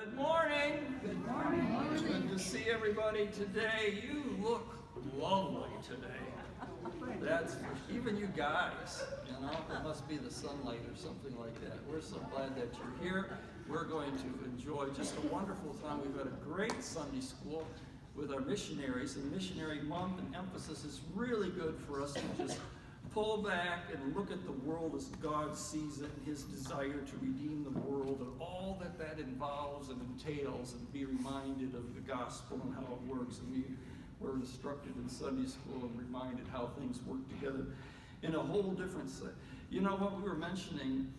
Good morning. Good morning. Good to see everybody today. You look lovely today. That's even you guys. You know, it must be the sunlight or something like that. We're so glad that you're here. We're going to enjoy just a wonderful time. We've had a great Sunday school with our missionaries. And missionary month and emphasis is really good for us to just pull back and look at the world as God sees it, and his desire to redeem the world and all that that involves and entails, and be reminded of the gospel and how it works. And we were instructed in Sunday school and reminded how things work together in a whole different way. You know what we were mentioning?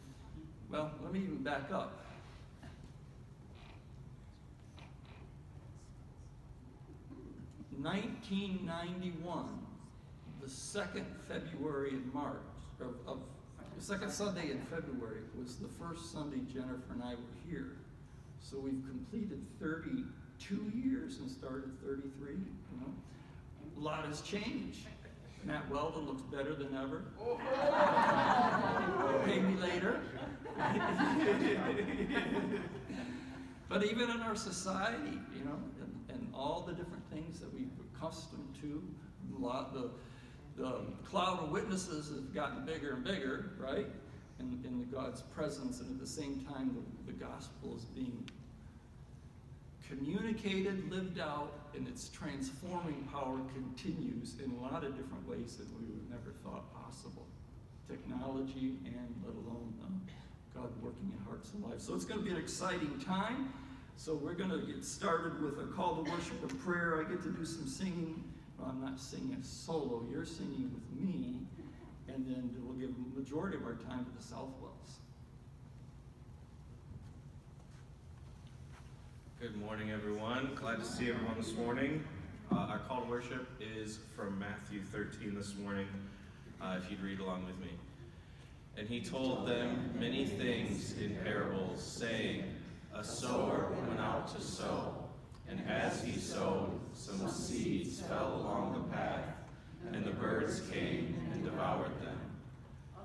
Well, let me even back up. In 1991, the second February in March, the second Sunday in February was the first Sunday Jennifer and I were here. So we've completed 32 years and started 33, you know. A lot has changed. Matt Weldon looks better than ever. Pay me later. But even in our society, you know, and all the different things that we've accustomed to, the cloud of witnesses have gotten bigger and bigger, right? In the God's presence, and at the same time, the gospel is being communicated, lived out, and its transforming power continues in a lot of different ways that we would never thought possible. Technology and let alone God working in hearts and lives. So it's going to be an exciting time. So we're going to get started with a call to worship and prayer. I get to do some singing. Well, I'm not singing solo. You're singing with me. And then we'll give the majority of our time to the Southwells. Good morning, everyone. Glad to see everyone this morning. Our call to worship is from Matthew 13 this morning, if you'd read along with me. And he told them many things in parables, saying, a sower went out to sow. And as he sowed, some seeds fell along the path, and the birds came and devoured them.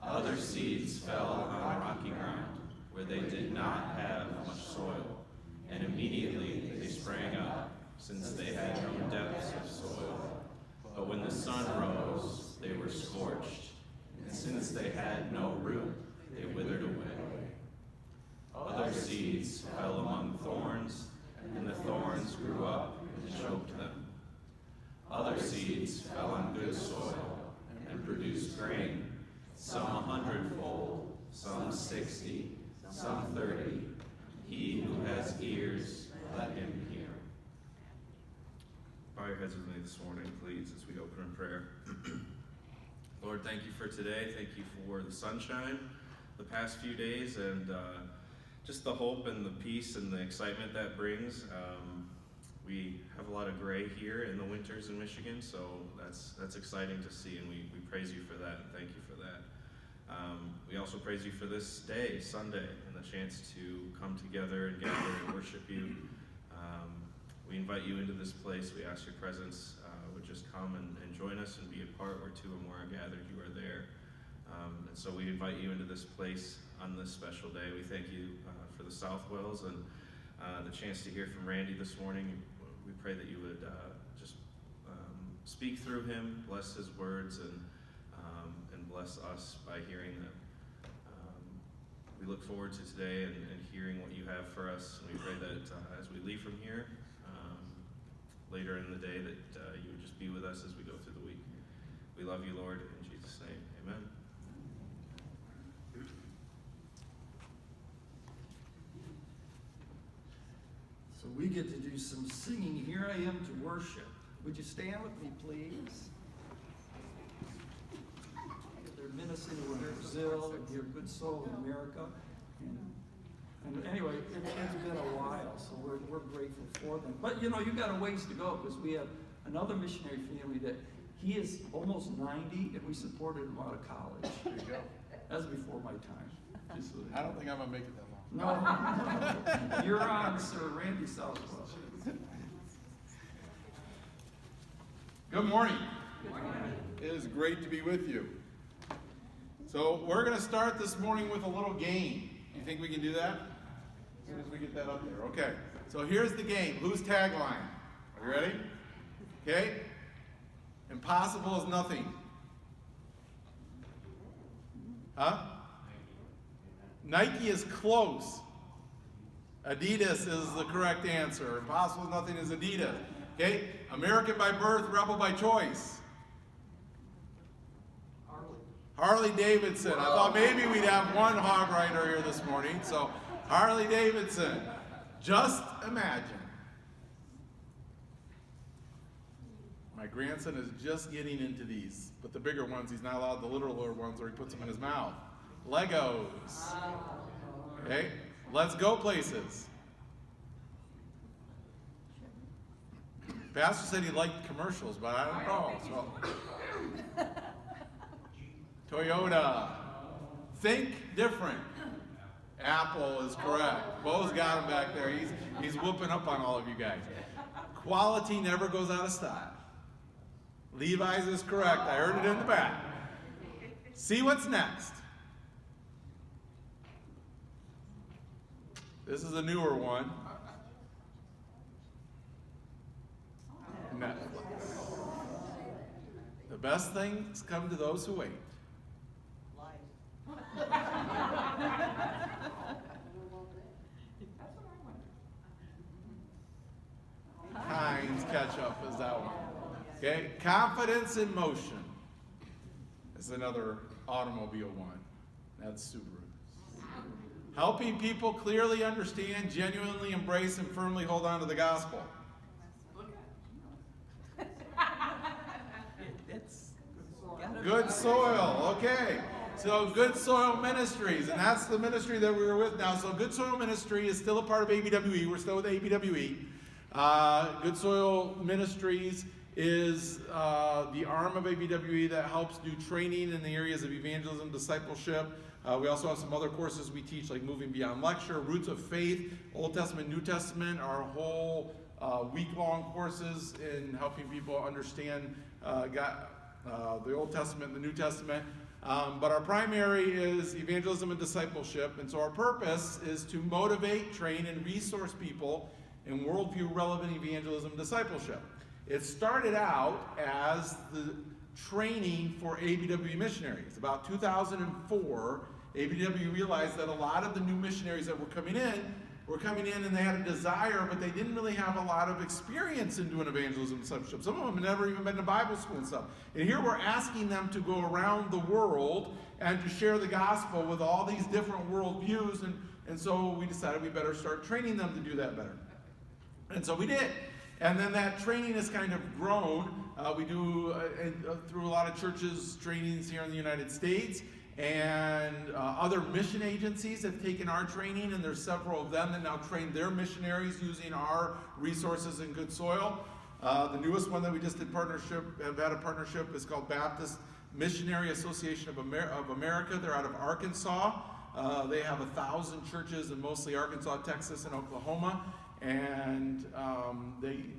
Other seeds fell on rocky ground, where they did not have much soil, and immediately they sprang up, since they had no depths of soil. But when the sun rose, they were scorched, and since they had no root, they withered away. Other seeds fell among thorns, and the thorns grew up and choked them. Other seeds fell on good soil and produced grain, some 100-fold, some 60, some 30. He who has ears, let him hear. Bow your heads with me this morning, please, as we open in prayer. Lord, thank you for today. Thank you for the sunshine the past few days, and just the hope and the peace and the excitement that brings. We have a lot of gray here in the winters in Michigan, so that's exciting to see, and we praise you for that, and thank you for that. We also praise you for this day, Sunday, and the chance to come together and gather and worship you. We invite you into this place. We ask your presence would just come and join us and be a part where two or more are gathered, you are there. And so we invite you into this place on this special day. We thank you for the Southwells and the chance to hear from Randy this morning. We pray that you would just speak through him, bless his words, and bless us by hearing them. We look forward to today and hearing what you have for us. And we pray that as we leave from here, later in the day, that you would just be with us as we go through the week. We love you, Lord, in Jesus' name. Amen. So we get to do some singing. Here I am to worship. Would you stand with me, please? They're menacing in Brazil, and you're a good soul in America. And anyway, it's been a while, so we're grateful for them. But you know, you got a ways to go, because we have another missionary family that he is almost 90, and we supported him out of college. There you go. That was before my time. Just so I don't think I'm going to make it that long. No. You're on, Sir Randy Southwell. Good morning. Good morning. It is great to be with you. So we're going to start this morning with a little game. You think we can do that? As soon as we get that up there. Okay. So here's the game. Whose tagline? Are you ready? Okay? Impossible is nothing. Huh? Nike is close. Adidas is the correct answer. Impossible is nothing is Adidas. Okay? American by birth, rebel by choice. Harley Davidson. I thought maybe we'd have one hog rider here this morning. So Harley Davidson. Just imagine. My grandson is just getting into these, but the bigger ones, he's not allowed the littler ones or he puts them in his mouth. Legos. Okay? Let's go places. Pastor said he liked commercials, but I don't know. So. Toyota. Think different. Apple is correct. Bo's got him back there. He's whooping up on all of you guys. Quality never goes out of style. Levi's is correct. I heard it in the back. See what's next. This is a newer one. Netflix. The best things come to those who wait. Heinz ketchup is that one. Okay, confidence in motion is another automobile one. That's Subaru. Helping people clearly understand, genuinely embrace, and firmly hold on to the gospel. Good soil, okay. So Good Soil Ministries, and that's the ministry that we were with now. So Good Soil Ministry is still a part of ABWE. We're still with ABWE. Good Soil Ministries is the arm of ABWE that helps do training in the areas of evangelism, discipleship. We also have some other courses we teach, like Moving Beyond Lecture, Roots of Faith, Old Testament, New Testament, our whole week-long courses in helping people understand the Old Testament and the New Testament. But our primary is evangelism and discipleship, and so our purpose is to motivate, train, and resource people in worldview relevant evangelism and discipleship. It started out as the training for ABW missionaries. About 2004, ABW realized that a lot of the new missionaries that were coming in and they had a desire, but they didn't really have a lot of experience in doing evangelism and discipleship. Some of them had never even been to Bible school and stuff. And here we're asking them to go around the world and to share the gospel with all these different worldviews. And so we decided we better start training them to do that better. And so we did. And then that training has kind of grown. We do through a lot of churches trainings here in the United States. And other mission agencies have taken our training, and there's several of them that now train their missionaries using our resources in Good Soil. The newest one that we just have had a partnership is called Baptist Missionary Association of America. They're out of Arkansas. They have 1,000 churches in mostly Arkansas, Texas, and Oklahoma. And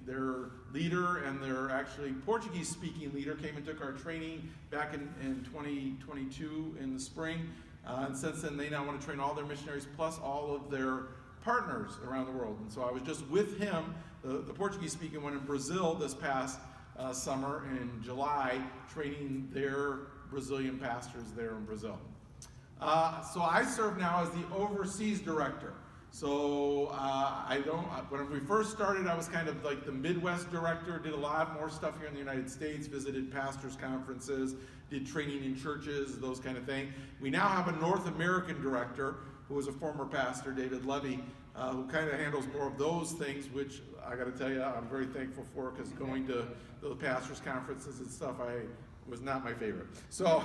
their leader and their actually Portuguese-speaking leader came and took our training back in 2022 in the spring. And since then, they now want to train all their missionaries plus all of their partners around the world. And so I was just with him, the Portuguese-speaking one in Brazil this past summer in July, training their Brazilian pastors there in Brazil. So I serve now as the overseas director. So when we first started, I was kind of like the Midwest director, did a lot more stuff here in the United States, visited pastors' conferences, did training in churches, those kind of things. We now have a North American director, who was a former pastor, David Levy, who kind of handles more of those things, which I got to tell you, I'm very thankful for, because going to the pastors' conferences and stuff, was not my favorite. So,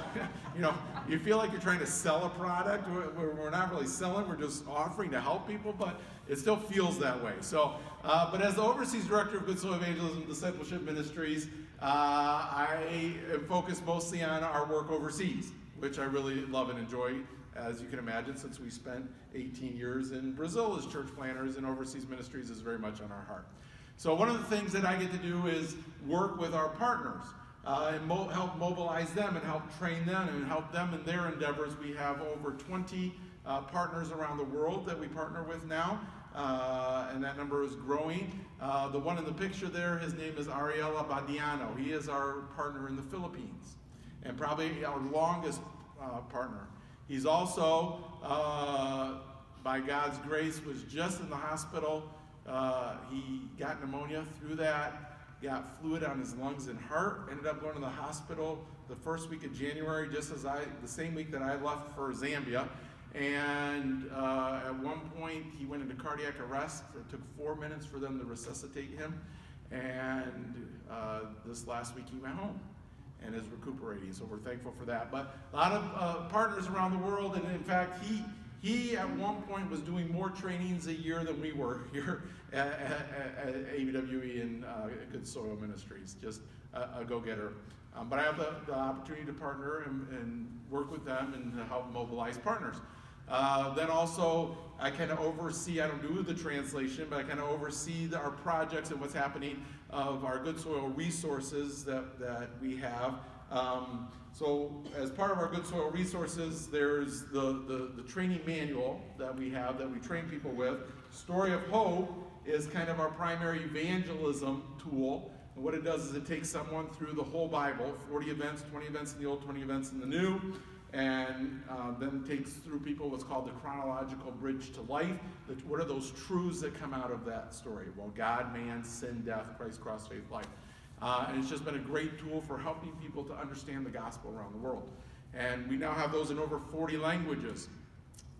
you feel like you're trying to sell a product. We're not really selling, we're just offering to help people, but it still feels that way. So, but as the overseas director of Good Soil Evangelism and Discipleship Ministries, I am focused mostly on our work overseas, which I really love and enjoy, as you can imagine, since we spent 18 years in Brazil as church planters, and overseas ministries is very much on our heart. So one of the things that I get to do is work with our partners. And help mobilize them and help train them and help them in their endeavors. We have over 20 partners around the world that we partner with now. and that number is growing. The one in the picture there, his name is Ariela Badiano. He is our partner in the Philippines, and probably our longest partner. He's also, by God's grace, was just in the hospital. He got pneumonia through that, got fluid on his lungs and heart, ended up going to the hospital the first week of January, just as the same week that I left for Zambia. And at one point, he went into cardiac arrest. It took 4 minutes for them to resuscitate him. And this last week, he went home and is recuperating. So we're thankful for that. But a lot of partners around the world, and in fact, he at one point was doing more trainings a year than we were here at ABWE and Good Soil Ministries. Just a go-getter. But I have the opportunity to partner and work with them and to help mobilize partners. Then also, I kind of oversee, I don't do the translation, but I kind of oversee our projects and what's happening of our Good Soil resources that we have. So as part of our Good Soil resources, there's the training manual that we have that we train people with. Story of Hope is kind of our primary evangelism tool. And what it does is it takes someone through the whole Bible, 40 events, 20 events in the Old, 20 events in the New, and then takes through people what's called the chronological bridge to life. What are those truths that come out of that story? Well, God, man, sin, death, Christ, cross, faith, life. And it's just been a great tool for helping people to understand the gospel around the world. And we now have those in over 40 languages.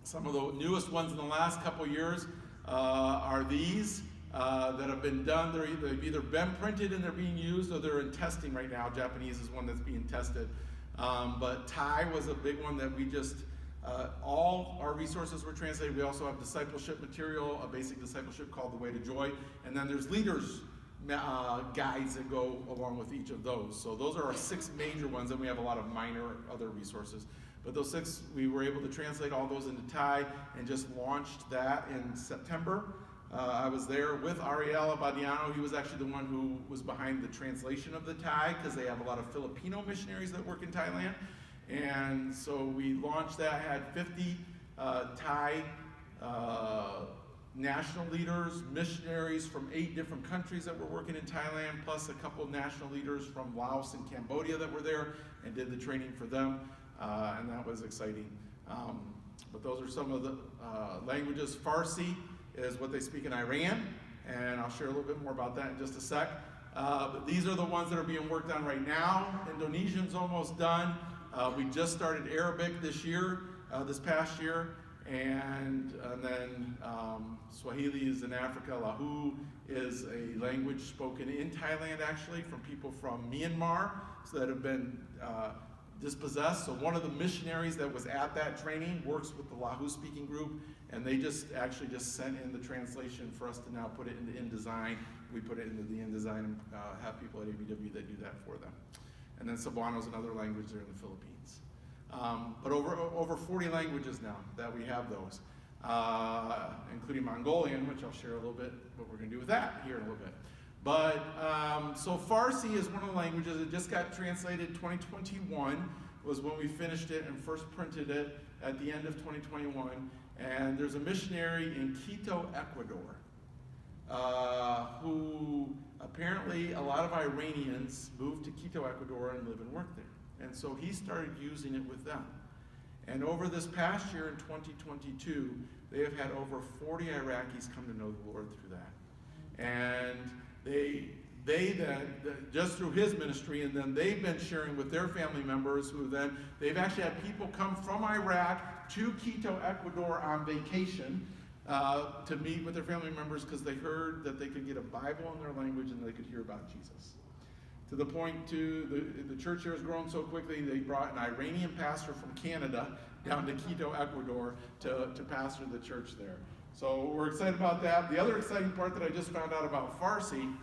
Some of the newest ones in the last couple years are these that have been done. They've either been printed and they're being used, or they're in testing right now. Japanese is one that's being tested. But Thai was a big one that we just, all our resources were translated. We also have discipleship material, a basic discipleship called The Way to Joy. And then there's leaders guides that go along with each of those. So those are our 6 major ones, and we have a lot of minor other resources. But those 6, we were able to translate all those into Thai and just launched that in September. I was there with Ariela Badiano. He was actually the one who was behind the translation of the Thai, because they have a lot of Filipino missionaries that work in Thailand. And so we launched that, had 50 Thai national leaders, missionaries from 8 different countries that were working in Thailand, plus a couple national leaders from Laos and Cambodia that were there and did the training for them, and that was exciting. But those are some of the languages. Farsi is what they speak in Iran, and I'll share a little bit more about that in just a sec. But these are the ones that are being worked on right now. Indonesian's almost done. We just started Arabic this past year. And then Swahili is in Africa. Lahu is a language spoken in Thailand, actually, from people from Myanmar, so that have been dispossessed. So one of the missionaries that was at that training works with the Lahu speaking group, and they just sent in the translation for us to now put it into InDesign. We put it into the InDesign and have people at ABW that do that for them. And then Cebuano is another language there in the Philippines. But over 40 languages now that we have those, including Mongolian, which I'll share a little bit what we're going to do with that here in a little bit. But so Farsi is one of the languages. It just got translated 2021 was when we finished it and first printed it at the end of 2021. And there's a missionary in Quito, Ecuador, who apparently a lot of Iranians moved to Quito, Ecuador and live and work there. And so he started using it with them. And over this past year in 2022, they have had over 40 Iraqis come to know the Lord through that. And they then, just through his ministry, and then they've been sharing with their family members who then, they've actually had people come from Iraq to Quito, Ecuador on vacation to meet with their family members because they heard that they could get a Bible in their language and they could hear about Jesus. To the point, the church here has grown so quickly, they brought an Iranian pastor from Canada down to Quito, Ecuador to pastor the church there. So we're excited about that. The other exciting part that I just found out about Farsi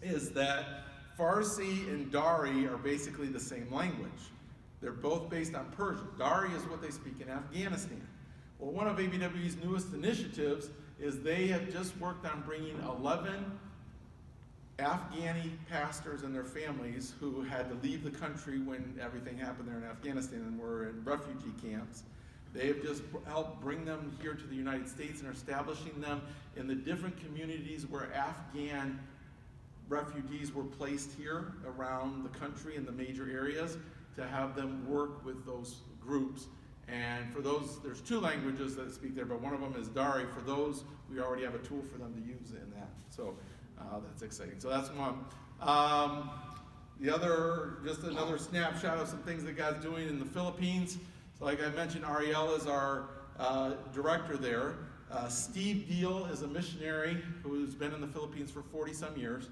is that Farsi and Dari are basically the same language. They're both based on Persian. Dari is what they speak in Afghanistan. Well, one of ABW's newest initiatives is they have just worked on bringing 11 Afghani pastors and their families who had to leave the country when everything happened there in Afghanistan and were in refugee camps. They have just helped bring them here to the United States and are establishing them in the different communities where Afghan refugees were placed here around the country in the major areas, to have them work with those groups. And for those, there's 2 languages that speak there, but one of them is Dari. For those, we already have a tool for them to use in that. So that's exciting. So that's one. The other, just another snapshot of some things that God's doing in the Philippines. So like I mentioned, Ariel is our director there. Steve Deal is a missionary who's been in the Philippines for 40-some years.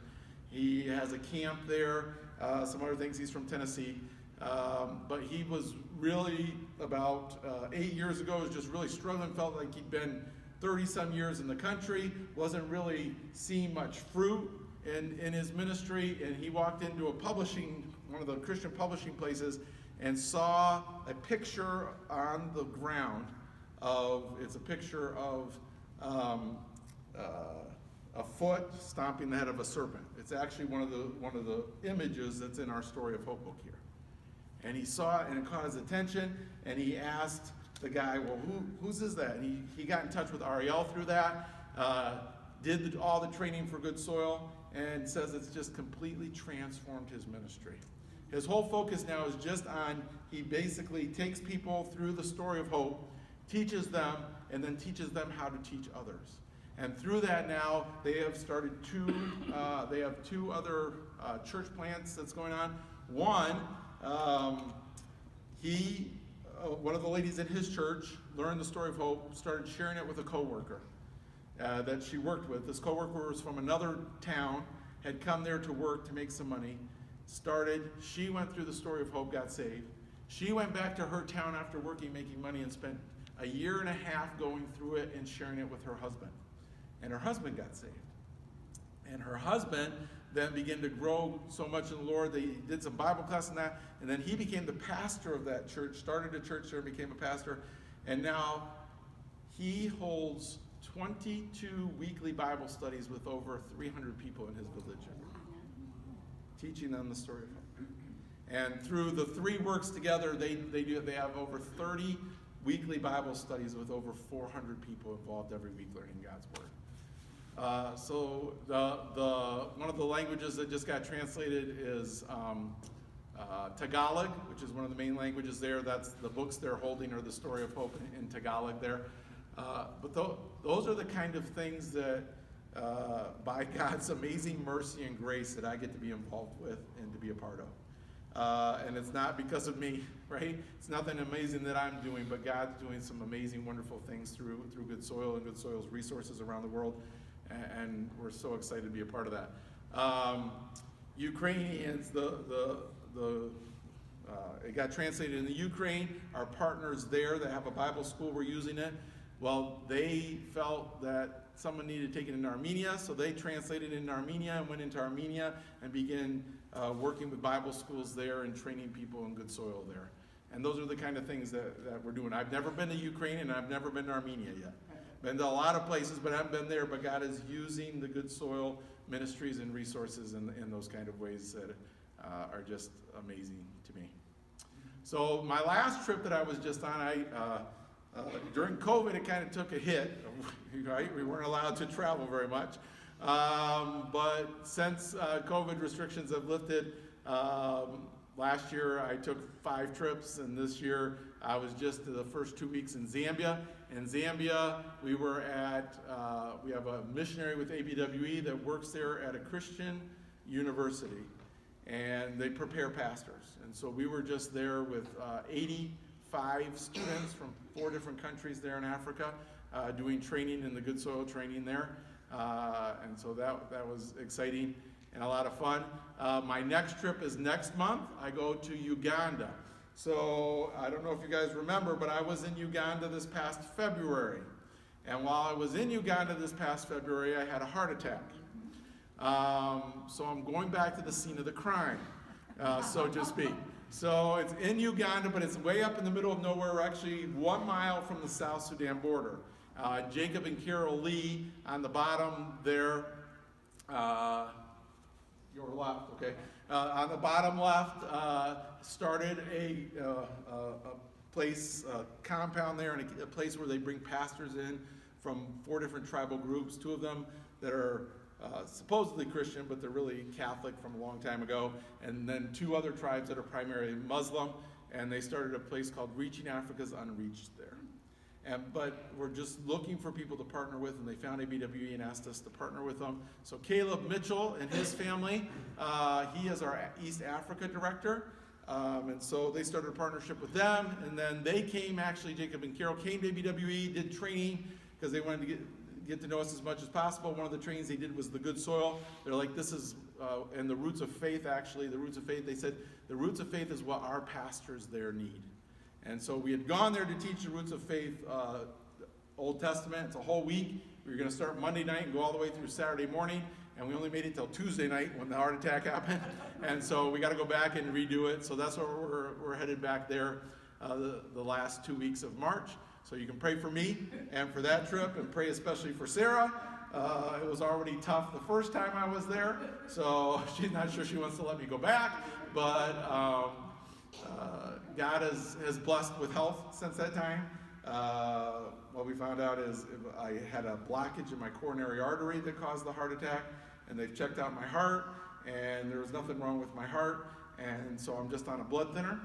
He has a camp there, some other things. He's from Tennessee. But he was really, about 8 years ago, was just really struggling, felt like he'd been 30-some years in the country, wasn't really seeing much fruit in his ministry, and he walked into one of the Christian publishing places, and saw a picture on the ground it's a picture of a foot stomping the head of a serpent. It's actually one of the images that's in our Story of Hope book here. And he saw it, and it caught his attention, and he asked the guy, well, whose is that? And he got in touch with Ariel through that, did all the training for Good Soil, and says it's just completely transformed his ministry. His whole focus now is just on, he basically takes people through the Story of Hope, teaches them, and then teaches them how to teach others. And through that now, they have started they have 2 other church plants that's going on. One, one of the ladies in his church learned the Story of Hope, started sharing it with a coworker that she worked with. This coworker was from another town, had come there to work to make some money. She went through the Story of Hope, got saved. She went back to her town after working, making money, and spent a year and a half going through it and sharing it with her husband. And her husband got saved. And her husband then began to grow so much in the Lord. They did some Bible class and that, and then he became the pastor of that church, started a church there, became a pastor, and now he holds 22 weekly Bible studies with over 300 people in his religion, teaching them the Story of Hope. And through the 3 works together, they have over 30 weekly Bible studies with over 400 people involved every week learning God's Word. So one of the languages that just got translated is Tagalog, which is one of the main languages there. That's the books they're holding, or the Story of Hope in Tagalog there. But those are the kind of things that, by God's amazing mercy and grace, that I get to be involved with and to be a part of. And it's not because of me, right? It's nothing amazing that I'm doing, but God's doing some amazing, wonderful things through Good Soil and Good Soil's resources around the world. And we're so excited to be a part of that. Ukrainians, it got translated in the Ukraine. Our partners there that have a Bible school were using it. Well, they felt that someone needed to take it into Armenia, so they translated it into Armenia and went into Armenia and began working with Bible schools there and training people in Good Soil there. And those are the kind of things that we're doing. I've never been to Ukraine, and I've never been to Armenia yet. Been to a lot of places, but I haven't been there. But God is using the Good Soil ministries and resources in those kind of ways that are just amazing to me. So my last trip that I was just on, during COVID, it kind of took a hit, right? We weren't allowed to travel very much. But since COVID restrictions have lifted, last year I took 5 trips, and this year I was just the first 2 weeks in Zambia. In Zambia, we were we have a missionary with ABWE that works there at a Christian university, and they prepare pastors. And so we were just there with 85 students from 4 different countries there in Africa, doing training in the Good Soil training there. And so that was exciting and a lot of fun. My next trip is next month. I go to Uganda. So I don't know if you guys remember, but I was in Uganda this past February. And while I was in Uganda this past February, I had a heart attack. So I'm going back to the scene of the crime, so to speak. So it's in Uganda, but it's way up in the middle of nowhere. We're actually 1 mile from the South Sudan border. Jacob and Carol Lee on the bottom there, your left, okay. On the bottom left, started a place, compound there, and a place where they bring pastors in from 4 different tribal groups, 2 of them that are supposedly Christian, but they're really Catholic from a long time ago, and then 2 other tribes that are primarily Muslim, and they started a place called Reaching Africa's Unreached there. But we're just looking for people to partner with, and they found ABWE and asked us to partner with them. So Caleb Mitchell and his family, he is our East Africa director. And so they started a partnership with them, and then they came, actually Jacob and Carol came to ABWE, did training, because they wanted to get to know us as much as possible. One of the trainings they did was the good soil. They're like, this is, and the roots of faith, actually, the roots of faith, they said, the roots of faith is what our pastors there need. And so we had gone there to teach the roots of faith, Old Testament. It's a whole week. We were going to start Monday night and go all the way through Saturday morning, and we only made it till Tuesday night when the heart attack happened. And so we got to go back and redo it. So that's where we're headed back there the last 2 weeks of March. So you can pray for me and for that trip, and pray especially for Sarah. It was already tough the first time I was there, so she's not sure she wants to let me go back. But God has blessed with health since that time. What we found out is I had a blockage in my coronary artery that caused the heart attack, and they've checked out my heart, and there was nothing wrong with my heart, and so I'm just on a blood thinner.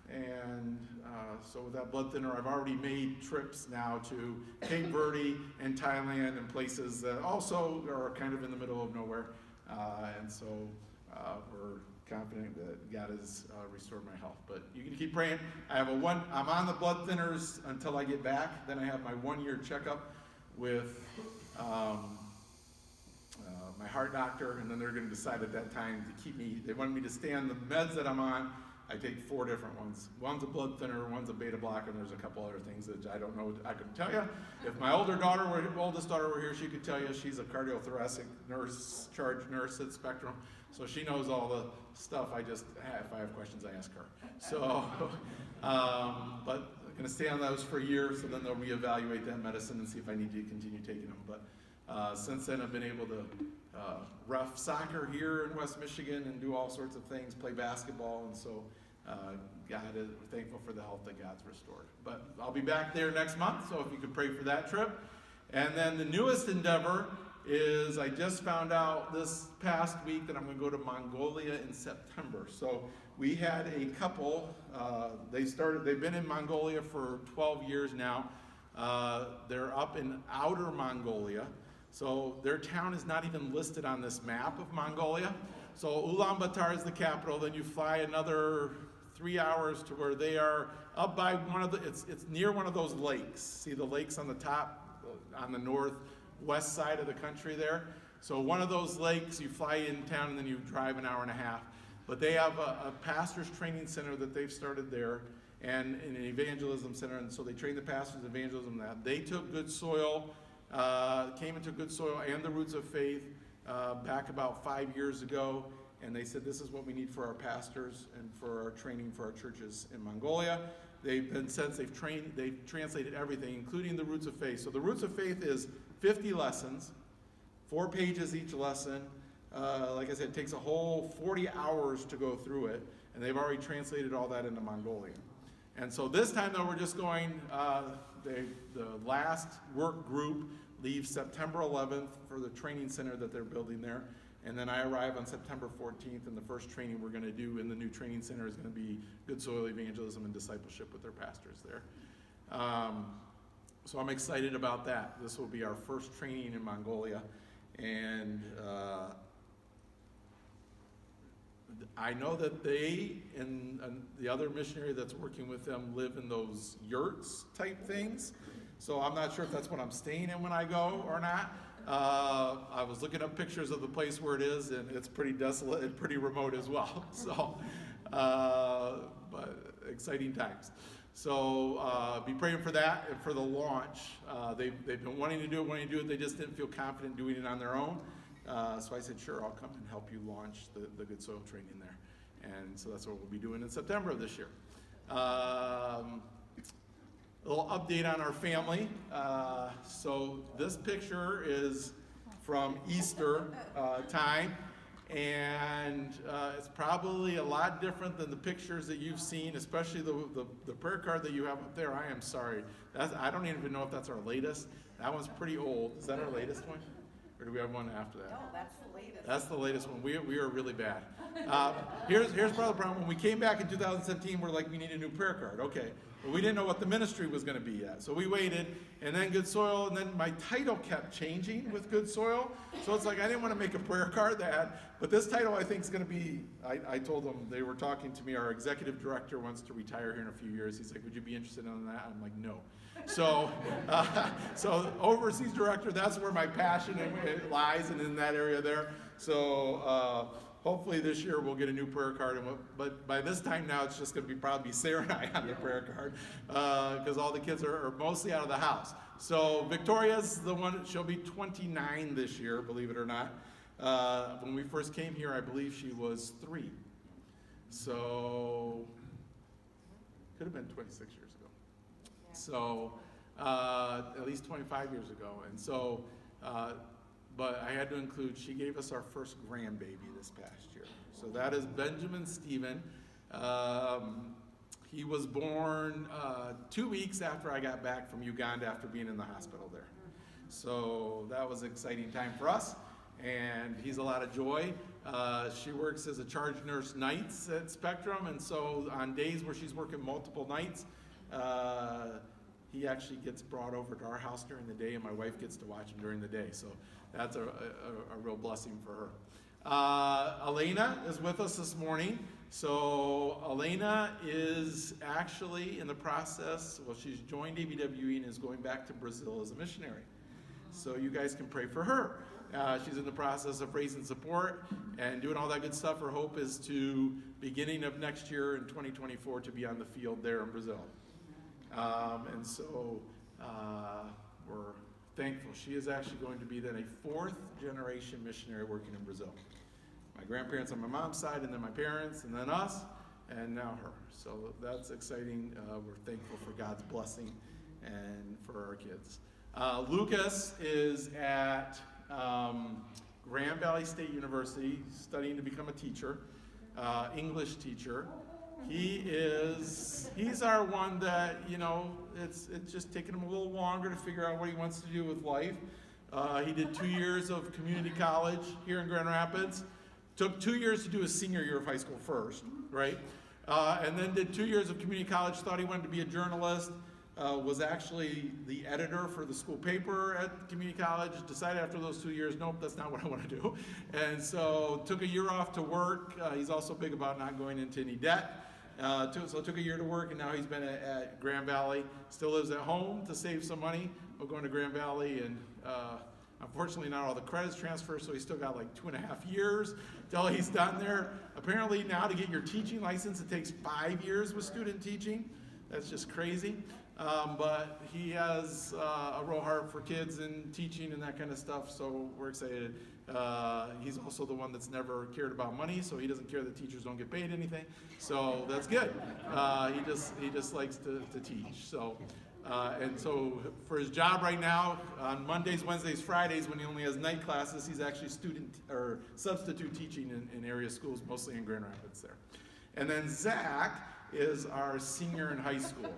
And so with that blood thinner, I've already made trips now to Cape Verde and Thailand and places that also are kind of in the middle of nowhere. And so we're confident that God has restored my health. But you can keep praying. I'm on the blood thinners until I get back. Then I have my 1-year checkup with my heart doctor, and then they're going to decide at that time to keep me. They wanted me to stay on the meds that I'm on. I take 4 different ones. One's a blood thinner, one's a beta blocker, and there's a couple other things that I don't know. I couldn't tell you. If my oldest daughter were here, she could tell you. She's a cardiothoracic nurse, charge nurse at Spectrum, so she knows all the stuff. If I have questions, I ask her. So, but I'm going to stay on those for a year, so then they'll reevaluate that medicine and see if I need to continue taking them. But since then, I've been able to ref soccer here in West Michigan and do all sorts of things, play basketball, and so God is thankful for the health that God's restored. But I'll be back there next month, so if you could pray for that trip. And then the newest endeavor is I just found out this past week that I'm going to go to Mongolia in September. So we had a couple, they've been in Mongolia for 12 years now. They're up in outer Mongolia. So their town is not even listed on this map of Mongolia. So Ulaanbaatar is the capital. Then you fly another 3 hours to where they are up by it's near one of those lakes. See the lakes on the top, on the northwest side of the country there? So one of those lakes, you fly in town and then you drive an hour and a half. But they have a pastor's training center that they've started there, and an evangelism center. And so they train the pastors in evangelism. They took Good Soil, came into Good Soil and the Roots of Faith back about 5 years ago, and they said this is what we need for our pastors and for our training for our churches in Mongolia. They've translated everything, including the Roots of Faith. So the Roots of Faith is 50 lessons, 4 pages each lesson. Like I said, it takes a whole 40 hours to go through it, and they've already translated all that into Mongolian. And so this time, though, we're just going, the last work group leaves September 11th for the training center that they're building there. And then I arrive on September 14th, and the first training we're going to do in the new training center is going to be Good Soil Evangelism and Discipleship with their pastors there. So I'm excited about that. This will be our first training in Mongolia. And I know that they and the other missionary that's working with them live in those yurts type things. So I'm not sure if that's what I'm staying in when I go or not. I was looking up pictures of the place where it is, and it's pretty desolate and pretty remote as well. So, but exciting times. So be praying for that and for the launch. They've been wanting to do it. They just didn't feel confident doing it on their own. So I said, sure, I'll come and help you launch the Good Soil training there. And so that's what we'll be doing in September of this year. A little update on our family. So this picture is from Easter time. And it's probably a lot different than the pictures that you've seen, especially the prayer card that you have up there. I am sorry. I don't even know if that's our latest. That one's pretty old. Is that our latest one? Or do we have one after that? No, that's the latest. That's the latest one. We are really bad. Here's part of the problem. When we came back in 2017, we're like, we need a new prayer card. Okay. But we didn't know what the ministry was going to be yet. So we waited, and then Good Soil, and then my title kept changing with Good Soil. So it's like, I didn't want to make a prayer card but this title I think is going to be, I told them, they were talking to me, our executive director wants to retire here in a few years. He's like, would you be interested in that? I'm like, no. So, so overseas director, that's where my passion lies, and in that area there. So hopefully this year we'll get a new prayer card, but by this time now it's just going to be probably Sarah and I on the prayer card because all the kids are mostly out of the house. So Victoria's the one, she'll be 29 this year, believe it or not. When we first came here, I believe she was 3. So could have been 26 years ago. So at least 25 years ago. And so, but I had to include, she gave us our first grandbaby this past year. So that is Benjamin Stephen. He was born 2 weeks after I got back from Uganda after being in the hospital there. So that was an exciting time for us, and he's a lot of joy. She works as a charge nurse nights at Spectrum, and so on days where she's working multiple nights, he actually gets brought over to our house during the day, and my wife gets to watch him during the day. So that's a real blessing for her. Elena is with us this morning. So Elena is actually in the process, well, she's joined ABWE and is going back to Brazil as a missionary. So you guys can pray for her. She's in the process of raising support and doing all that good stuff. Her hope is to, beginning of next year in 2024, to be on the field there in Brazil. And so we're thankful. She is actually going to be then a 4th generation missionary working in Brazil. My grandparents on my mom's side, and then my parents, and then us, and now her. So that's exciting. We're thankful for God's blessing and for our kids. Lucas is at Grand Valley State University studying to become a teacher, English teacher. He's our one that, you know, it's just taking him a little longer to figure out what he wants to do with life. He did 2 years of community college here in Grand Rapids. Took 2 years to do his senior year of high school first, right? And then did 2 years of community college, thought he wanted to be a journalist, was actually the editor for the school paper at community college, decided after those 2 years, nope, that's not what I want to do. And so took a year off to work. He's also big about not going into any debt. So took a year to work, and now he's been at Grand Valley. Still lives at home to save some money, but going to Grand Valley, and unfortunately not all the credits transfer, so he's still got like 2.5 years till he's done there. Apparently now to get your teaching license, it takes 5 years with student teaching. That's just crazy. But he has a real heart for kids and teaching and that kind of stuff, so we're excited. He's also the one that's never cared about money, so he doesn't care that teachers don't get paid anything. So that's good. He just likes to teach. So and so for his job right now, on Mondays, Wednesdays, Fridays, when he only has night classes, he's actually student or substitute teaching in area schools, mostly in Grand Rapids there. And then Zach is our senior in high school.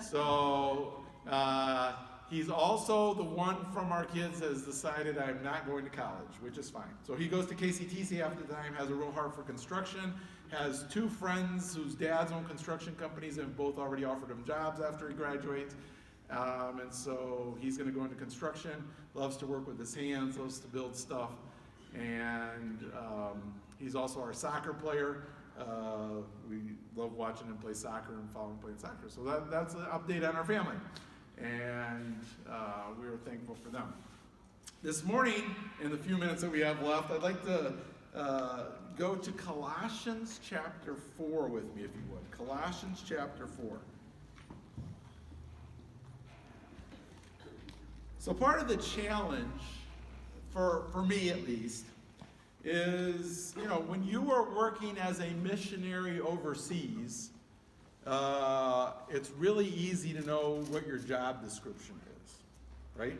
So he's also the one from our kids that has decided I'm not going to college, which is fine. So he goes to KCTC after the time, has a real heart for construction, has 2 friends whose dads own construction companies and both already offered him jobs after he graduates. And so he's going to go into construction, loves to work with his hands, loves to build stuff. And he's also our soccer player. We love watching him play soccer and following him playing soccer. So that's an update on our family. And we are thankful for them. This morning, in the few minutes that we have left, I'd like to go to Colossians chapter 4 with me, if you would. Colossians chapter 4. So part of the challenge, for me at least, is, you know, when you are working as a missionary overseas, it's really easy to know what your job description is, right?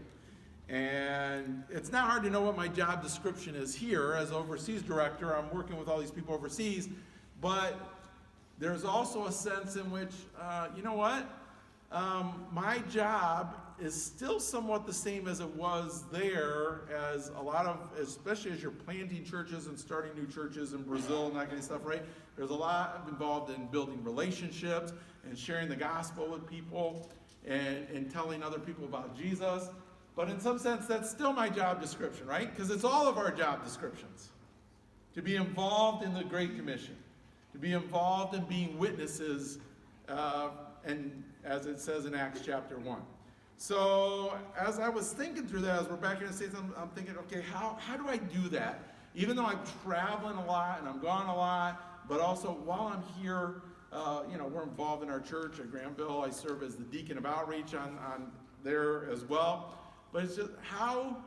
And it's not hard to know what my job description is here. As overseas director, I'm working with all these people overseas, but there's also a sense in which, you know what? My job is still somewhat the same as it was there, as a lot of, especially as you're planting churches and starting new churches in Brazil and that kind of stuff, right? There's a lot involved in building relationships and sharing the gospel with people and telling other people about Jesus. But in some sense, that's still my job description, right? Because it's all of our job descriptions. To be involved in the Great Commission, to be involved in being witnesses, and as it says in Acts chapter 1. So as I was thinking through that, as we're back here in the States, I'm thinking, okay, how do I do that? Even though I'm traveling a lot and I'm gone a lot, but also while I'm here, we're involved in our church at Granville. I serve as the deacon of outreach on there as well. But it's just how,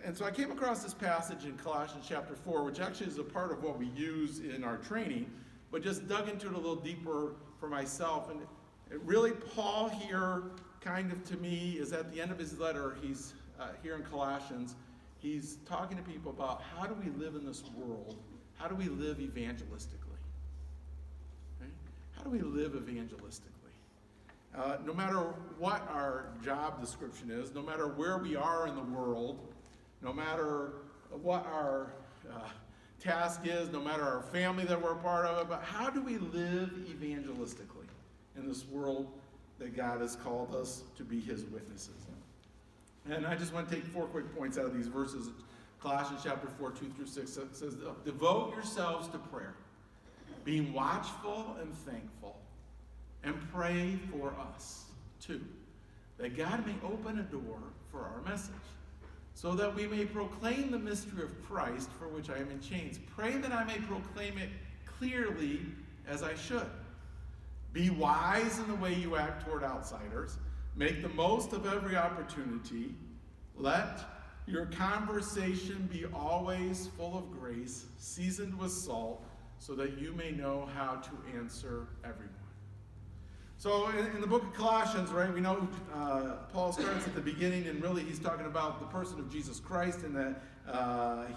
and so I came across this passage in Colossians chapter 4, which actually is a part of what we use in our training, but just dug into it a little deeper for myself. And it really, Paul here, kind of to me, is at the end of his letter, he's here in Colossians, he's talking to people about how do we live in this world? How do we live evangelistically? Right? How do we live evangelistically? No matter what our job description is, no matter where we are in the world, no matter what our task is, no matter our family that we're a part of, but how do we live evangelistically in this world that God has called us to be his witnesses? And I just want to take 4 quick points out of these verses. Colossians chapter 4, 2 through 6 says, devote yourselves to prayer, being watchful and thankful, and pray for us, too, that God may open a door for our message, so that we may proclaim the mystery of Christ, for which I am in chains. Pray that I may proclaim it clearly as I should. Be wise in the way you act toward outsiders. Make the most of every opportunity. Let your conversation be always full of grace, seasoned with salt, so that you may know how to answer everyone. So in the book of Colossians, right, we know Paul starts at the beginning, and really he's talking about the person of Jesus Christ, and that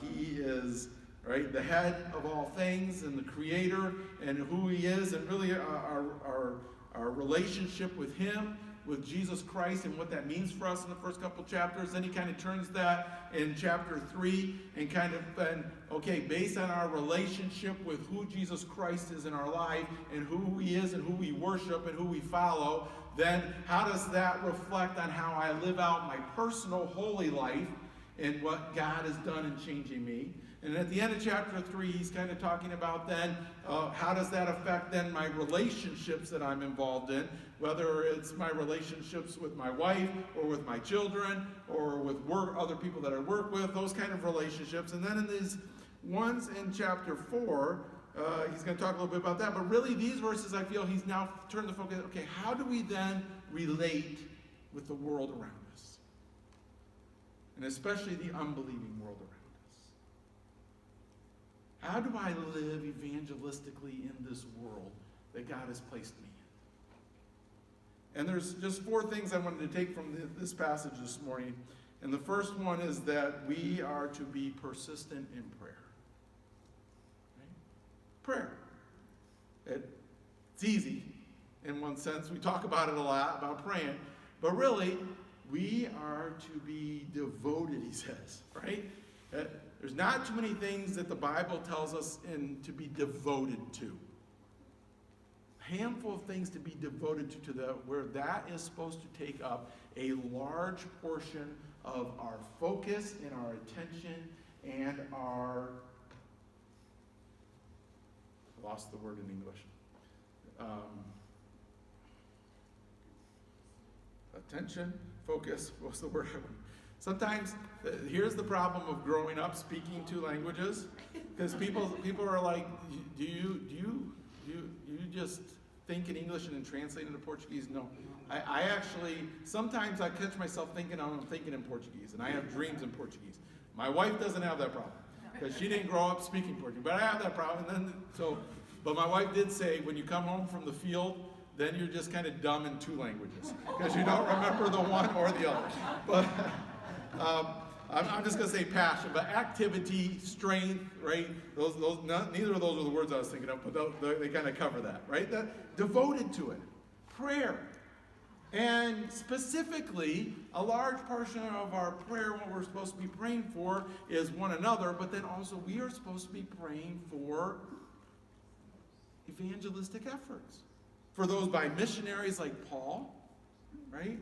he is, right, the head of all things and the creator, and who he is, and really our relationship with him, with Jesus Christ, and what that means for us in the first couple chapters. Then he kind of turns that in chapter 3 and kind of, okay, based on our relationship with who Jesus Christ is in our life and who he is and who we worship and who we follow, then how does that reflect on how I live out my personal holy life and what God has done in changing me? And at the end of chapter 3, he's kind of talking about then, how does that affect then my relationships that I'm involved in, whether it's my relationships with my wife or with my children or with other people that I work with, those kind of relationships. And then in these ones in chapter 4, he's going to talk a little bit about that. But really these verses, I feel he's now turned the focus, okay, how do we then relate with the world around us? And especially the unbelieving world around us. How do I live evangelistically in this world that God has placed me in? And there's just 4 things I wanted to take from this passage this morning. And the first one is that we are to be persistent in prayer. Right? Prayer. It's easy in one sense. We talk about it a lot, about praying. But really, we are to be devoted, he says, right? There's not too many things that the Bible tells us to be devoted to. A handful of things to be devoted to where that is supposed to take up a large portion of our focus and our attention and our, I lost the word in English. Attention, focus, what's the word? Sometimes, here's the problem of growing up speaking 2 languages, because people are like, do you just think in English and then translate into Portuguese? No. I actually, sometimes I catch myself thinking I'm thinking in Portuguese, and I have dreams in Portuguese. My wife doesn't have that problem, because she didn't grow up speaking Portuguese, but I have that problem. And then, but my wife did say, when you come home from the field, then you're just kind of dumb in 2 languages, because you don't remember the one or the other. I'm just going to say passion, but activity, strength, right? Neither of those are the words I was thinking of, but they kind of cover that, right? Devoted to it. Prayer. And specifically, a large portion of our prayer, what we're supposed to be praying for, is one another, but then also we are supposed to be praying for evangelistic efforts. For those by missionaries like Paul, right?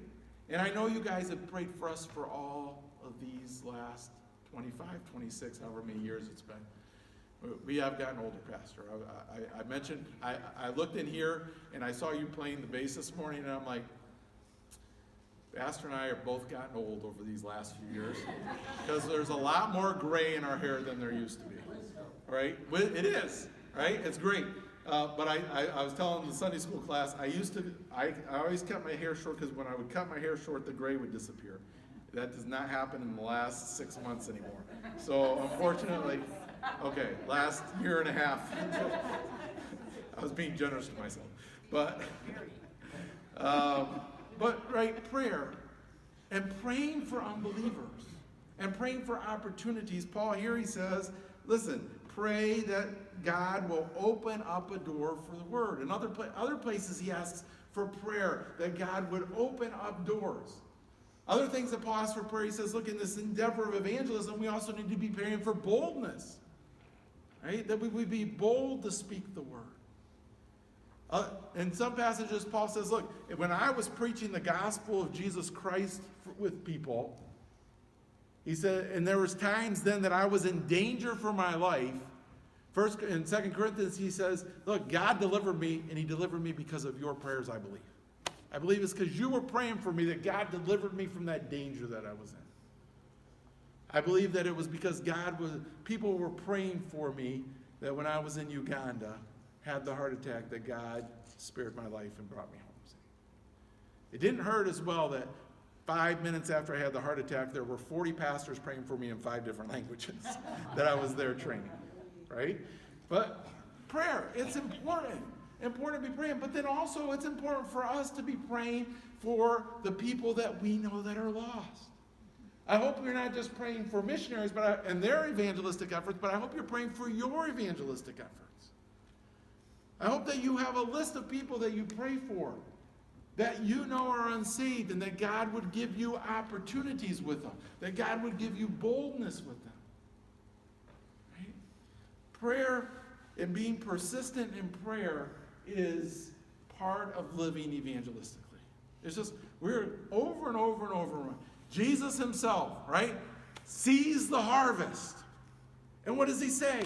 And I know you guys have prayed for us for all of these last 25, 26, however many years it's been. We have gotten older, Pastor. I mentioned, I looked in here and I saw you playing the bass this morning, and I'm like, Pastor and I have both gotten old over these last few years because there's a lot more gray in our hair than there used to be, right? It is, right? It's great. But I was telling the Sunday school class, I always cut my hair short because when I would cut my hair short, the gray would disappear. That does not happen in the last 6 months anymore. So unfortunately, okay, last year and a half, I was being generous to myself. But right, prayer and praying for unbelievers and praying for opportunities. Paul here, he says, listen, pray that God will open up a door for the word. In other places, he asks for prayer, that God would open up doors. Other things that Paul asks for prayer, he says, look, in this endeavor of evangelism, we also need to be praying for boldness. Right? That we would be bold to speak the word. In some passages, Paul says, look, when I was preaching the gospel of Jesus Christ with people, he said, and there was times then that I was in danger for my life. First, in 2 Corinthians, he says, look, God delivered me, and he delivered me because of your prayers, I believe. I believe it's because you were praying for me that God delivered me from that danger that I was in. I believe that it was because people were praying for me that when I was in Uganda, had the heart attack, that God spared my life and brought me home. It didn't hurt as well that 5 minutes after I had the heart attack, there were 40 pastors praying for me in 5 different languages that I was there training, right? But prayer, it's important to be praying, but then also it's important for us to be praying for the people that we know that are lost. I hope you're not just praying for missionaries and their evangelistic efforts, but I hope you're praying for your evangelistic efforts. I hope that you have a list of people that you pray for, that you know are unsaved, and that God would give you opportunities with them, that God would give you boldness with them. Right? Prayer and being persistent in prayer is part of living evangelistically. It's just, we're over and over and over. Jesus himself, right, sees the harvest. And what does he say?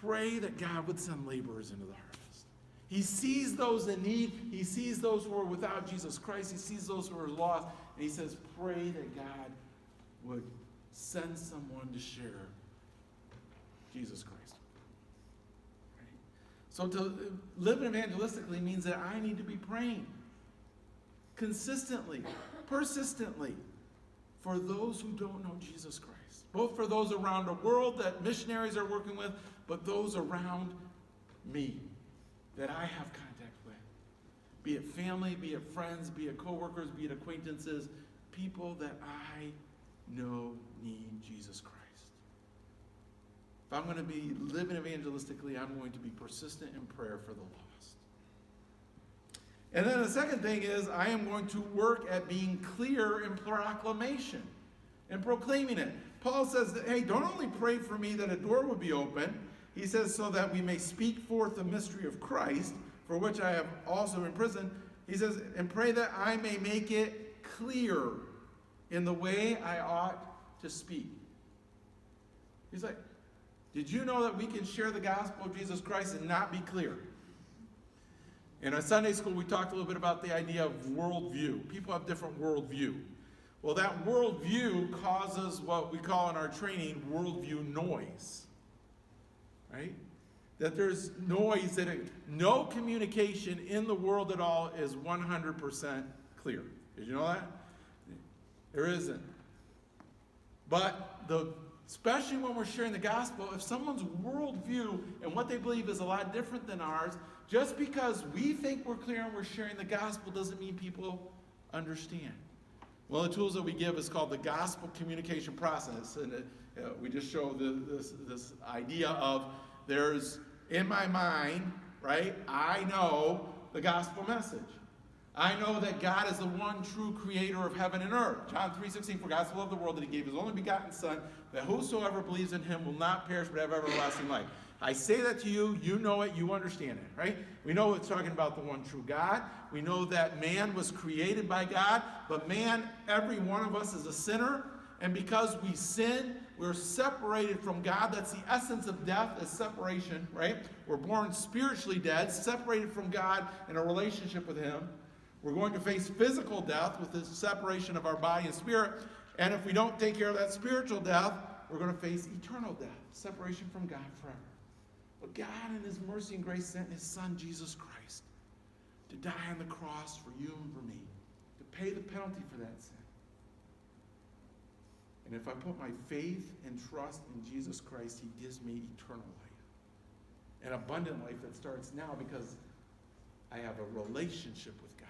Pray that God would send laborers into the harvest. He sees those in need. He sees those who are without Jesus Christ. He sees those who are lost. And he says, pray that God would send someone to share Jesus Christ. Right? So to live evangelistically means that I need to be praying consistently, persistently, for those who don't know Jesus Christ. Both for those around the world that missionaries are working with, but those around me that I have contact with. Be it family, be it friends, be it coworkers, be it acquaintances, people that I know need Jesus Christ. If I'm going to be living evangelistically, I'm going to be persistent in prayer for the lost. And then the second thing is, I am going to work at being clear in proclamation and proclaiming it. Paul says that, hey, don't only pray for me that a door would be open. He says, so that we may speak forth the mystery of Christ, for which I have also in prison. He says, and pray that I may make it clear in the way I ought to speak. He's like, did you know that we can share the gospel of Jesus Christ and not be clear? In our Sunday school, we talked a little bit about the idea of worldview. People have different worldview. Well, that worldview causes what we call in our training worldview noise. Right? That there's noise, that no communication in the world at all is 100% clear. Did you know that? There isn't. But especially when we're sharing the gospel, if someone's worldview and what they believe is a lot different than ours, just because we think we're clear and we're sharing the gospel doesn't mean people understand. One of the tools that we give is called the gospel communication process. And we just show this idea of there's, in my mind, right, I know the gospel message. I know that God is the one true creator of heaven and earth. John 3:16, for God so loved the world that he gave his only begotten Son, that whosoever believes in him will not perish but have everlasting life. I say that to you, you know it, you understand it, right? We know it's talking about the one true God. We know that man was created by God, but man, every one of us is a sinner, and because we sin, we're separated from God. That's the essence of death, is separation, right? We're born spiritually dead, separated from God in a relationship with him. We're going to face physical death with the separation of our body and spirit. And if we don't take care of that spiritual death, we're going to face eternal death, separation from God forever. But God in his mercy and grace sent his Son, Jesus Christ, to die on the cross for you and for me, to pay the penalty for that sin. And if I put my faith and trust in Jesus Christ, he gives me eternal life. An abundant life that starts now because I have a relationship with God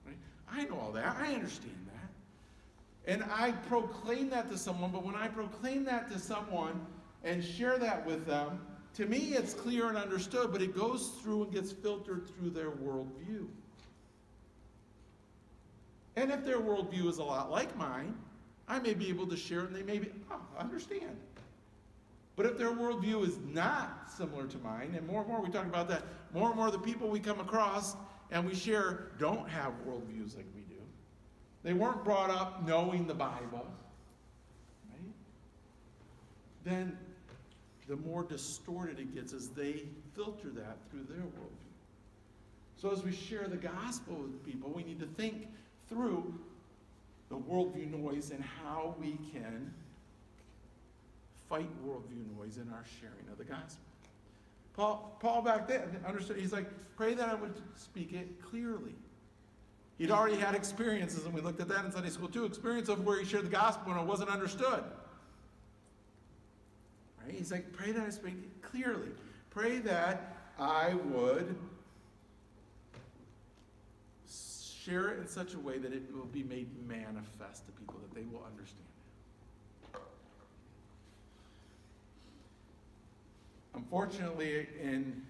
again. Right? I know all that. I understand that. And I proclaim that to someone, but when I proclaim that to someone and share that with them, to me it's clear and understood, but it goes through and gets filtered through their worldview. And if their worldview is a lot like mine, I may be able to share it and they may be, understand. But if their worldview is not similar to mine, and more and more we talk about that, more and more the people we come across and we share don't have worldviews like we do. They weren't brought up knowing the Bible, right? Then the more distorted it gets as they filter that through their worldview. So as we share the gospel with people, we need to think through the worldview noise and how we can fight worldview noise in our sharing of the gospel. Paul back then understood. He's like, pray that I would speak it clearly. He'd already had experiences, and we looked at that in Sunday school too, experience of where he shared the gospel and it wasn't understood. Right? He's like, pray that I speak it clearly. Pray that I would share it in such a way that it will be made manifest to people, that they will understand it. Unfortunately, in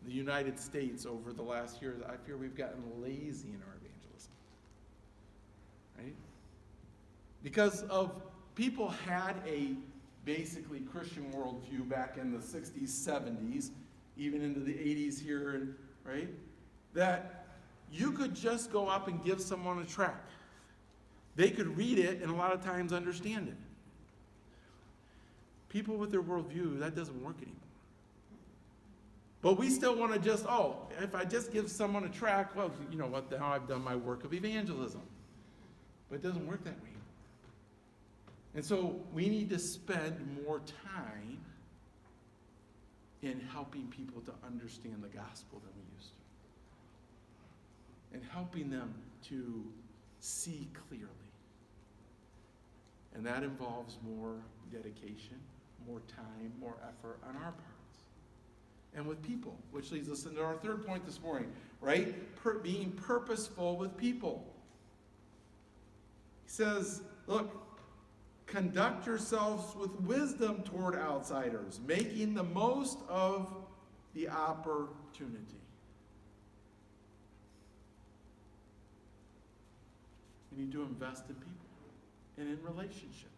the United States over the last years, I fear we've gotten lazy in our evangelism. Right? Because of people had a basically Christian worldview back in the 60s, 70s, even into the 80s here, right? That you could just go up and give someone a tract. They could read it and a lot of times understand it. People with their worldview, that doesn't work anymore. But we still want to just, if I just give someone a tract, well, you know what, now I've done my work of evangelism. But it doesn't work that way. And so we need to spend more time in helping people to understand the gospel than we used to. And helping them to see clearly. And that involves more dedication, more time, more effort on our parts. And with people, which leads us into our third point this morning, right? Being purposeful with people. He says, look, conduct yourselves with wisdom toward outsiders, making the most of the opportunity. We need to invest in people and in relationships.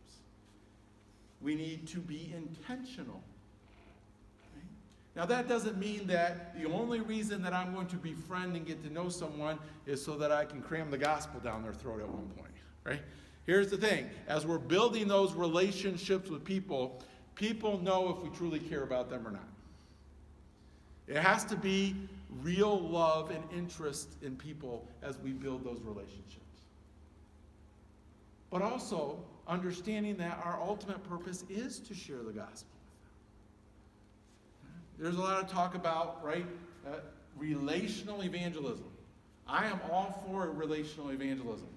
We need to be intentional. Right? Now that doesn't mean that the only reason that I'm going to befriend and get to know someone is so that I can cram the gospel down their throat at one point. Right? Here's the thing. As we're building those relationships with people, people know if we truly care about them or not. It has to be real love and interest in people as we build those relationships. But also understanding that our ultimate purpose is to share the gospel with them. There's a lot of talk about, right, relational evangelism. I am all for relational evangelism.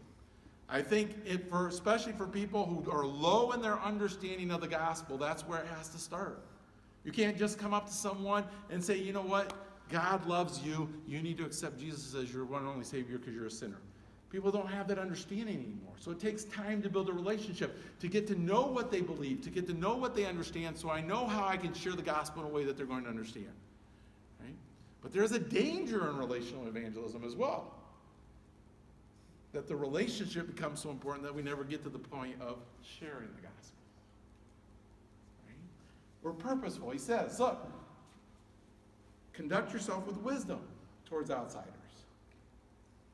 I think especially for people who are low in their understanding of the gospel, that's where it has to start. You can't just come up to someone and say, you know what, God loves you. You need to accept Jesus as your one and only Savior because you're a sinner. People don't have that understanding anymore. So it takes time to build a relationship, to get to know what they believe, to get to know what they understand, so I know how I can share the gospel in a way that they're going to understand. Right? But there's a danger in relational evangelism as well. That the relationship becomes so important that we never get to the point of sharing the gospel. Right? We're purposeful. He says, look, conduct yourself with wisdom towards outsiders.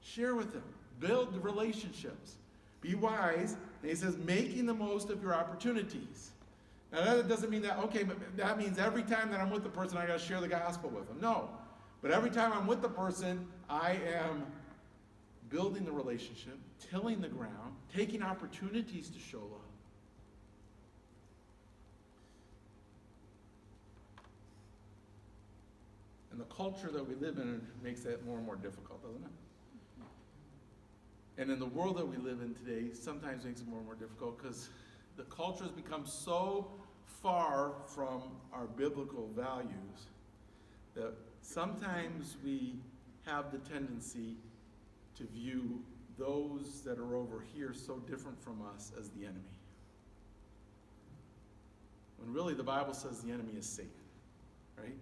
Share with them. Build the relationships. Be wise. And he says, making the most of your opportunities. Now that doesn't mean that, okay, but that means every time that I'm with the person, I got to share the gospel with them. No. But every time I'm with the person, I am building the relationship, tilling the ground, taking opportunities to show love. And the culture that we live in makes that more and more difficult, doesn't it? And in the world that we live in today, sometimes makes it more and more difficult because the culture has become so far from our biblical values that sometimes we have the tendency to view those that are over here so different from us as the enemy. When really the Bible says the enemy is Satan, right?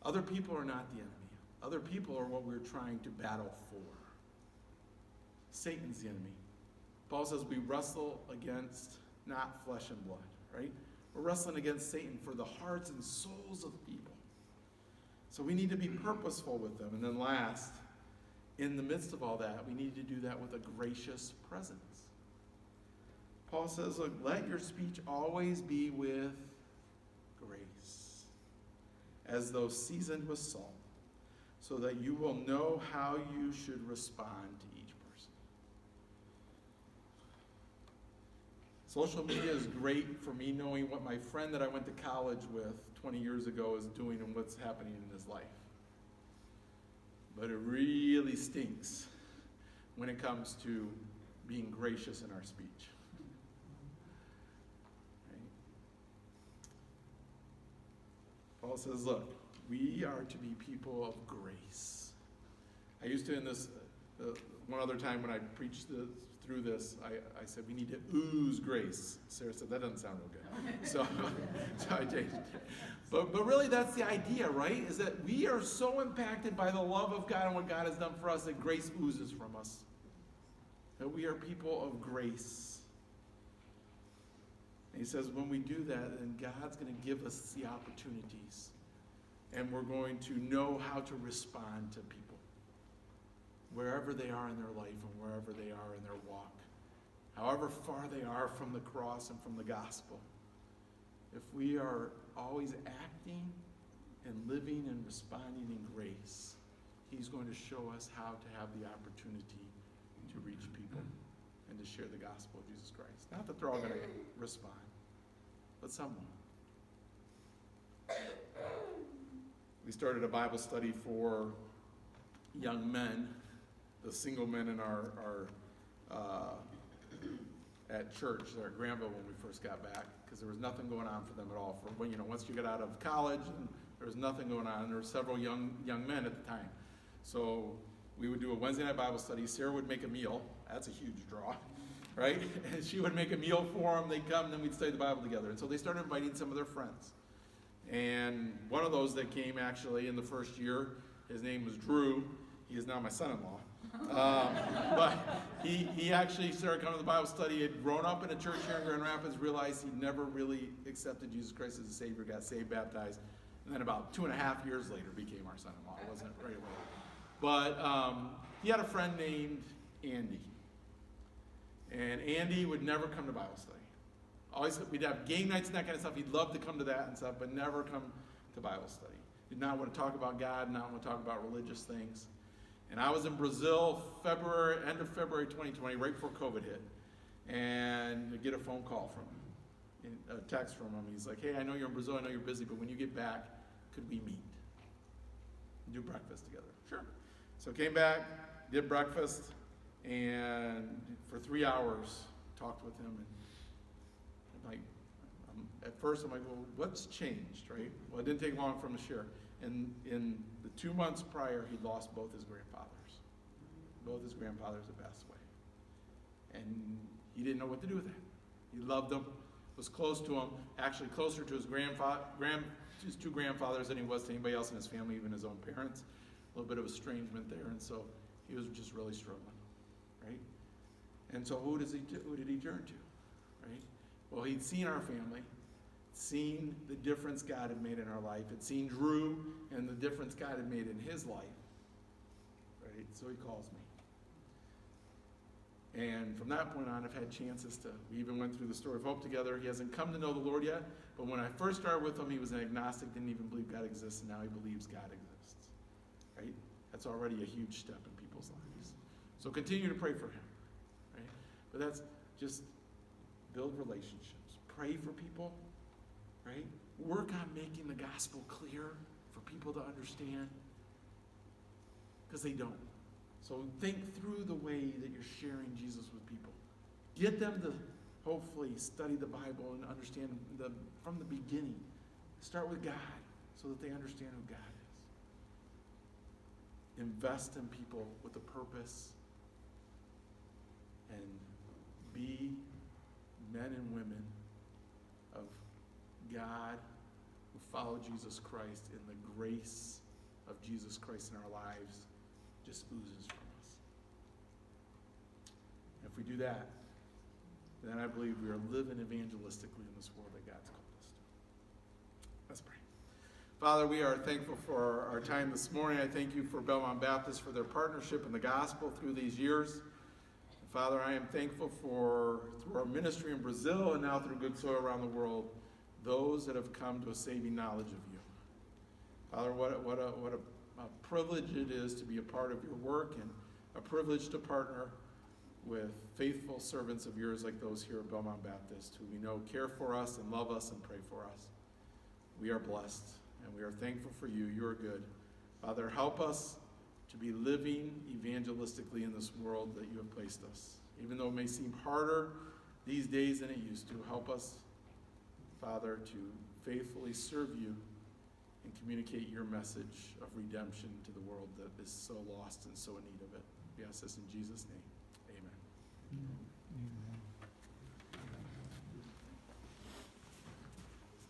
Other people are not the enemy. Other people are what we're trying to battle for. Satan's the enemy. Paul says we wrestle against not flesh and blood, right? We're wrestling against Satan for the hearts and souls of people. So we need to be purposeful with them. And then last, in the midst of all that, we need to do that with a gracious presence. Paul says, look, let your speech always be with grace, as though seasoned with salt, so that you will know how you should respond to each person. Social media is great for me knowing what my friend that I went to college with 20 years ago is doing and what's happening in his life. But it really stinks when it comes to being gracious in our speech. Right? Paul says, look, we are to be people of grace. I used to, in this, one other time when I preached through this, I said we need to ooze grace. Sarah said, that doesn't sound real good. So I changed it. But really that's the idea, right? Is that we are so impacted by the love of God and what God has done for us that grace oozes from us. That we are people of grace. And he says when we do that, then God's going to give us the opportunities. And we're going to know how to respond to people. Wherever they are in their life and wherever they are in their walk. However far they are from the cross and from the gospel. If we are always acting and living and responding in grace, he's going to show us how to have the opportunity to reach people and to share the gospel of Jesus Christ. Not that they're all going to respond, but someone. We started a Bible study for young men, the single men in our at church there at Granville when we first got back, because there was nothing going on for them at all. For when, once you got out of college, and there was nothing going on. There were several young men at the time, so we would do a Wednesday night Bible study. Sarah would make a meal. That's a huge draw, right? And she would make a meal for them. They'd come, and then we'd study the Bible together. And so they started inviting some of their friends. And one of those that came actually in the first year, his name was Drew. He is now my son-in-law. But he actually started coming to the Bible study. He had grown up in a church here in Grand Rapids, realized he never really accepted Jesus Christ as a Savior, got saved, baptized, and then about 2.5 years later became our son-in-law. It wasn't right away. But he had a friend named Andy. And Andy would never come to Bible study. Always, we'd have game nights and that kind of stuff. He'd love to come to that and stuff, but never come to Bible study. Did not want to talk about God, not want to talk about religious things. And I was in Brazil end of February 2020, right before COVID hit. And I get a phone call from him, a text from him. He's like, hey, I know you're in Brazil, I know you're busy, but when you get back, could we meet? Do breakfast together. Sure. So came back, did breakfast, and for 3 hours, talked with him. And I'm like, at first I'm like, well, what's changed, right? Well, it didn't take long for him to share. And in the 2 months prior, he'd lost both his grandfathers. both his grandfathers had passed away. And he didn't know what to do with that. He loved them, was close to them, actually closer to his his two grandfathers than he was to anybody else in his family, even his own parents. A little bit of estrangement there, and so he was just really struggling, right? And so who did he turn to, right? Well, he'd seen our family, seen the difference God had made in our life, had seen Drew and the difference God had made in his life, right? So he calls me. And from that point on, I've had chances to, we even went through the Story of Hope together. He hasn't come to know the Lord yet, but when I first started with him, he was an agnostic, didn't even believe God exists, and now he believes God exists, right? That's already a huge step in people's lives. So continue to pray for him, right? But that's just build relationships. Pray for people, right? Work on making the gospel clear for people to understand, because they don't. So think through the way that you're sharing Jesus with people. Get them to hopefully study the Bible and understand from the beginning. Start with God so that they understand who God is. Invest in people with a purpose and be men and women of God who follow Jesus Christ, and the grace of Jesus Christ in our lives just oozes from us. If we do that, then I believe we are living evangelistically in this world that God's called us to. Let's pray. Father, we are thankful for our time this morning. I thank you for Belmont Baptist for their partnership in the gospel through these years. Father, I am thankful for, through our ministry in Brazil and now through Good Soil around the world, those that have come to a saving knowledge of you. Father, what a privilege it is to be a part of your work, and a privilege to partner with faithful servants of yours like those here at Belmont Baptist, who we know care for us and love us and pray for us. We are blessed, and we are thankful for you. You are good. Father, help us to be living evangelistically in this world that you have placed us. Even though it may seem harder these days than it used to, help us, Father, to faithfully serve you and communicate your message of redemption to the world that is so lost and so in need of it. We ask this in Jesus' name. Amen.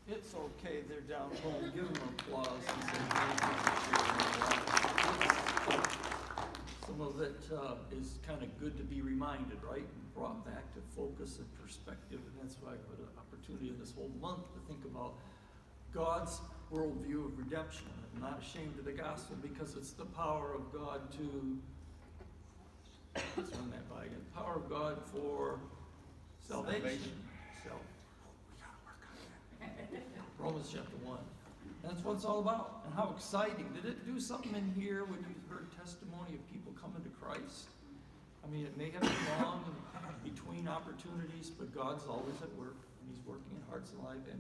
It's okay, they're down home. Give them applause. And say thank you for sharing. Some of it is kind of good to be reminded, right? And brought back to focus and perspective. And that's why I put an opportunity in this whole month to think about God's worldview of redemption. I'm not ashamed of the gospel because it's the power of God to, let's run that by again, power of God for salvation. Romans chapter 1. That's what it's all about. And how exciting. Did it do something in here when you heard testimony of people coming to Christ? I mean, it may have been long in between opportunities, but God's always at work, and he's working in hearts and lives. And